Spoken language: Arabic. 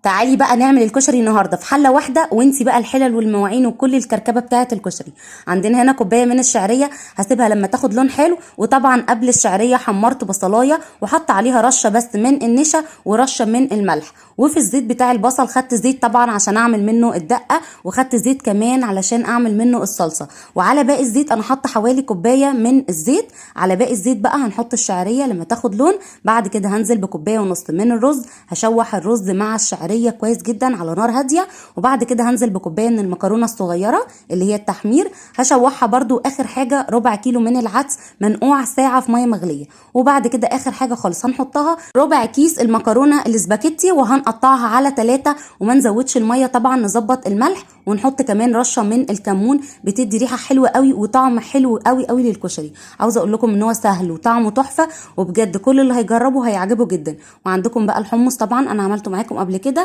تعالي بقى نعمل الكشري النهارده في حله واحده، وانسي بقى الحلل والمواعين وكل الكركبه بتاعه الكشري. عندنا هنا كوبايه من الشعريه، هسيبها لما تاخد لون حلو. وطبعا قبل الشعريه حمرت بصلايه وحط عليها رشه بس من النشا ورشه من الملح. وفي الزيت بتاع البصل خدت زيت طبعا عشان اعمل منه الدقه، وخدت زيت كمان علشان اعمل منه الصلصه. وعلى باقي الزيت انا حاطه حوالي كوبايه من الزيت. على باقي الزيت بقى هنحط الشعريه لما تاخد لون. بعد كده هنزل بكوبايه ونص من الرز، هشوح الرز مع الشعريه كويس جدا على نار هاديه. وبعد كده هنزل بكوبايه من المكرونه الصغيره اللي هي التحمير، هشوحها برده. اخر حاجه ربع كيلو من العدس منقوع ساعه في ميه مغليه. وبعد كده اخر حاجه خالص هنحطها ربع كيس المكرونه الاسباجيتي، وهنقطعها على 3 وما نزودش الميه طبعا، نظبط الملح ونحط كمان رشه من الكمون بتدي ريحه حلوه قوي وطعم حلو قوي قوي للكشري. عاوزه اقول لكم ان هو سهل وطعمه تحفه، وبجد كل اللي هيجربه هيعجبه جدا. وعندكم بقى الحمص طبعا انا عملته معاكم قبل كده.